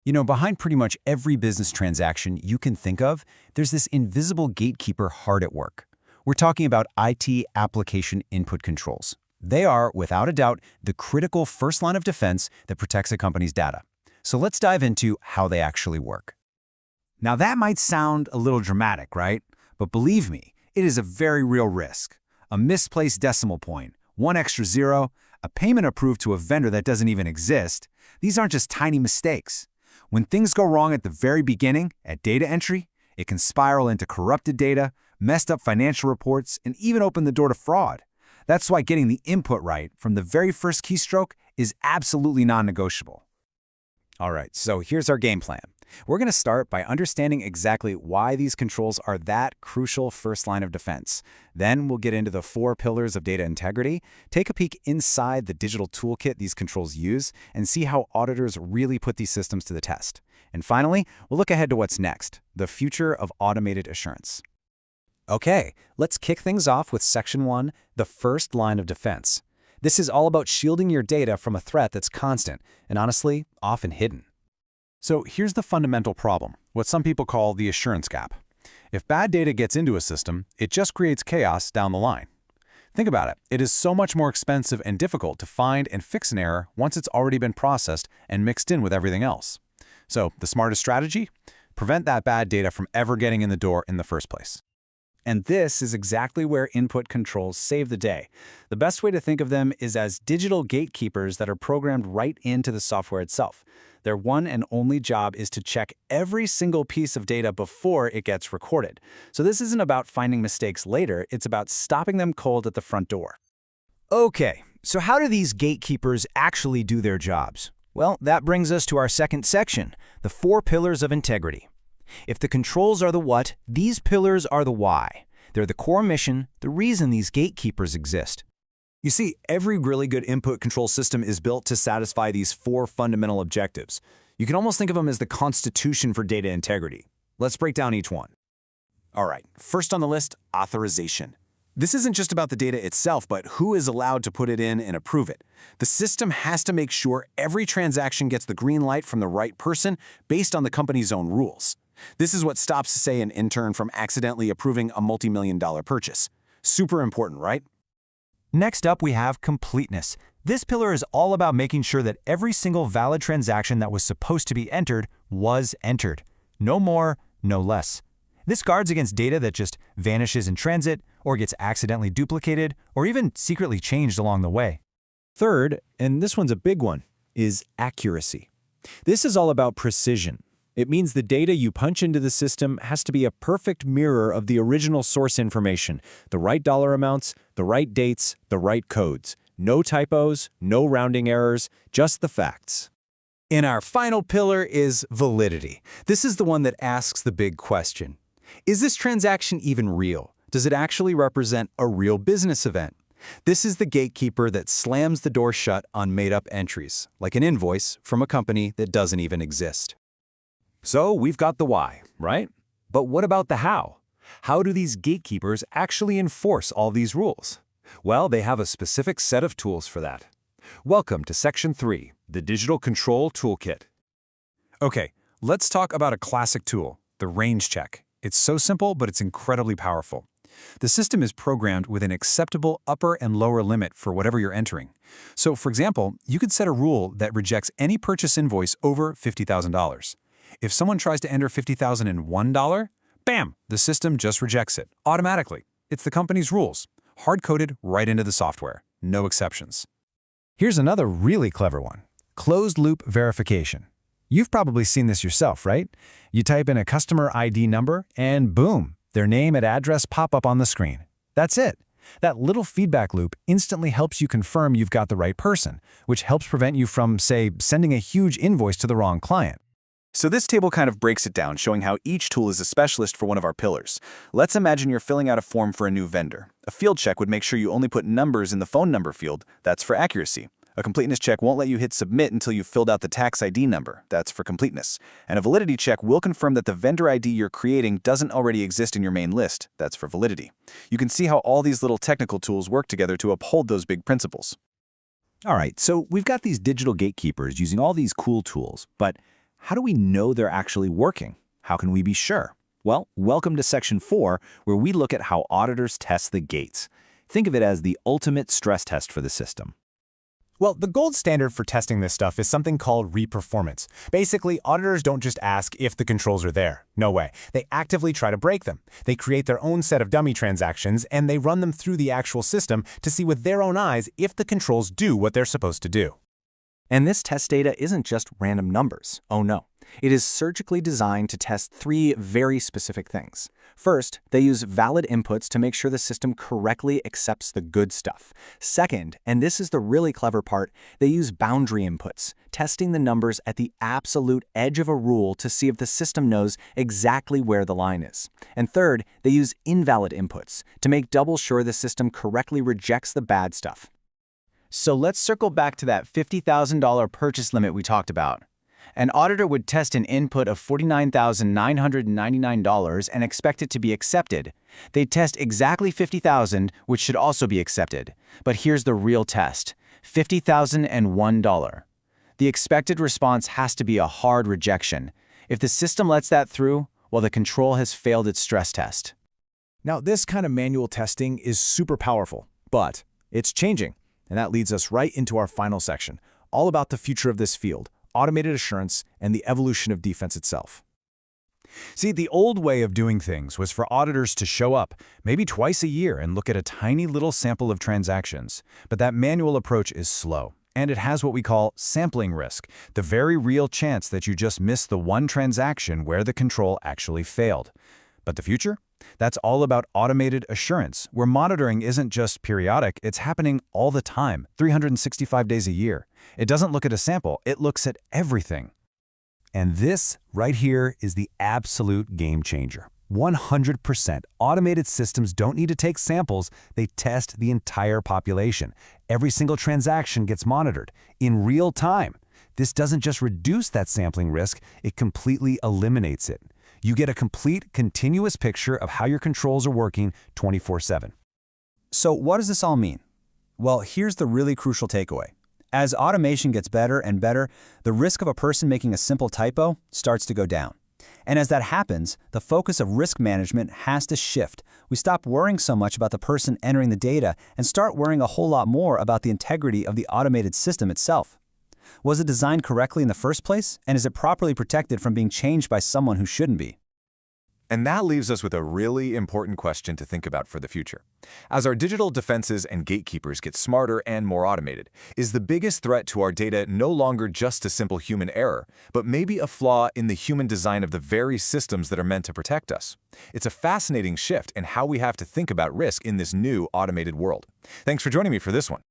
Behind pretty much every business transaction you can think of, there's this invisible gatekeeper hard at work. We're talking about IT application input controls. They are, without a doubt, the critical first line of defense that protects a company's data. So let's dive into how they actually work. Now that might sound a little dramatic, right? But believe me, it is a very real risk. A misplaced decimal point, one extra zero, a payment approved to a vendor that doesn't even exist. These aren't just tiny mistakes. When things go wrong at the very beginning, at data entry, it can spiral into corrupted data, messed up financial reports, and even open the door to fraud. That's why getting the input right from the very first keystroke is absolutely non-negotiable. All right, so here's our game plan. We're going to start by understanding exactly why these controls are that crucial first line of defense. Then we'll get into the 4 pillars of data integrity, take a peek inside the digital toolkit these controls use, and see how auditors really put these systems to the test. And finally, we'll look ahead to what's next, the future of automated assurance. Okay, let's kick things off with Section 1, the first line of defense. This is all about shielding your data from a threat that's constant and honestly, often hidden. So here's the fundamental problem, what some people call the assurance gap. If bad data gets into a system, it just creates chaos down the line. Think about it. It is so much more expensive and difficult to find and fix an error once it's already been processed and mixed in with everything else. So the smartest strategy? Prevent that bad data from ever getting in the door in the first place. And this is exactly where input controls save the day. The best way to think of them is as digital gatekeepers that are programmed right into the software itself. Their one and only job is to check every single piece of data before it gets recorded. So this isn't about finding mistakes later, it's about stopping them cold at the front door. Okay, so how do these gatekeepers actually do their jobs? Well, that brings us to our second section, the 4 pillars of integrity. If the controls are the what, these pillars are the why. They're the core mission, the reason these gatekeepers exist. You see, every really good input control system is built to satisfy these 4 fundamental objectives. You can almost think of them as the constitution for data integrity. Let's break down each one. All right, first on the list, authorization. This isn't just about the data itself, but who is allowed to put it in and approve it. The system has to make sure every transaction gets the green light from the right person based on the company's own rules. This is what stops, say, an intern from accidentally approving a multi-million-dollar purchase. Super important, right? Next up, we have completeness. This pillar is all about making sure that every single valid transaction that was supposed to be entered was entered. No more, no less. This guards against data that just vanishes in transit, or gets accidentally duplicated, or even secretly changed along the way. Third, and this one's a big one, is accuracy. This is all about precision. It means the data you punch into the system has to be a perfect mirror of the original source information, the right dollar amounts, the right dates, the right codes. No typos, no rounding errors, just the facts. And our final pillar is validity. This is the one that asks the big question. Is this transaction even real? Does it actually represent a real business event? This is the gatekeeper that slams the door shut on made-up entries, like an invoice from a company that doesn't even exist. So we've got the why, right? But what about the how? How do these gatekeepers actually enforce all these rules? Well, they have a specific set of tools for that. Welcome to Section 3, the Digital Control Toolkit. Okay, let's talk about a classic tool, the range check. It's so simple, but it's incredibly powerful. The system is programmed with an acceptable upper and lower limit for whatever you're entering. So, for example, you could set a rule that rejects any purchase invoice over $50,000. If someone tries to enter $50,001, bam, the system just rejects it automatically. It's the company's rules, hard-coded right into the software. No exceptions. Here's another really clever one, closed-loop verification. You've probably seen this yourself, right? You type in a customer ID number and boom, their name and address pop up on the screen. That's it. That little feedback loop instantly helps you confirm you've got the right person, which helps prevent you from, say, sending a huge invoice to the wrong client. So this table kind of breaks it down, showing how each tool is a specialist for one of our pillars. Let's imagine you're filling out a form for a new vendor. A field check would make sure you only put numbers in the phone number field. That's for accuracy. A completeness check won't let you hit submit until you've filled out the tax ID number. That's for completeness. And a validity check will confirm that the vendor ID you're creating doesn't already exist in your main list. That's for validity. You can see how all these little technical tools work together to uphold those big principles. All right, so we've got these digital gatekeepers using all these cool tools, but how do we know they're actually working? How can we be sure? Well, welcome to Section 4, where we look at how auditors test the gates. Think of it as the ultimate stress test for the system. Well, the gold standard for testing this stuff is something called reperformance. Basically, auditors don't just ask if the controls are there. No way. They actively try to break them. They create their own set of dummy transactions, and they run them through the actual system to see with their own eyes if the controls do what they're supposed to do. And this test data isn't just random numbers. Oh no. It is surgically designed to test three very specific things. First, they use valid inputs to make sure the system correctly accepts the good stuff. Second, and this is the really clever part, they use boundary inputs, testing the numbers at the absolute edge of a rule to see if the system knows exactly where the line is. And third, they use invalid inputs to make double sure the system correctly rejects the bad stuff. So let's circle back to that $50,000 purchase limit we talked about. An auditor would test an input of $49,999 and expect it to be accepted. They'd test exactly $50,000, which should also be accepted. But here's the real test: $50,001. The expected response has to be a hard rejection. If the system lets that through, well, the control has failed its stress test. Now, this kind of manual testing is super powerful, but it's changing. And that leads us right into our final section, all about the future of this field: automated assurance, and the evolution of defense itself. See, the old way of doing things was for auditors to show up, maybe twice a year, and look at a tiny little sample of transactions. But that manual approach is slow, and it has what we call sampling risk, the very real chance that you just missed the one transaction where the control actually failed. But the future? That's all about automated assurance, where monitoring isn't just periodic, it's happening all the time, 365 days a year. It doesn't look at a sample, it looks at everything. And this right here is the absolute game changer. 100% automated systems don't need to take samples, they test the entire population. Every single transaction gets monitored in real time. This doesn't just reduce that sampling risk, it completely eliminates it. You get a complete, continuous picture of how your controls are working 24/7. So what does this all mean? Well, here's the really crucial takeaway. As automation gets better and better, the risk of a person making a simple typo starts to go down. And as that happens, the focus of risk management has to shift. We stop worrying so much about the person entering the data and start worrying a whole lot more about the integrity of the automated system itself. Was it designed correctly in the first place, and is it properly protected from being changed by someone who shouldn't be? And that leaves us with a really important question to think about for the future. As our digital defenses and gatekeepers get smarter and more automated, is the biggest threat to our data no longer just a simple human error, but maybe a flaw in the human design of the very systems that are meant to protect us? It's a fascinating shift in how we have to think about risk in this new automated world. Thanks for joining me for this one.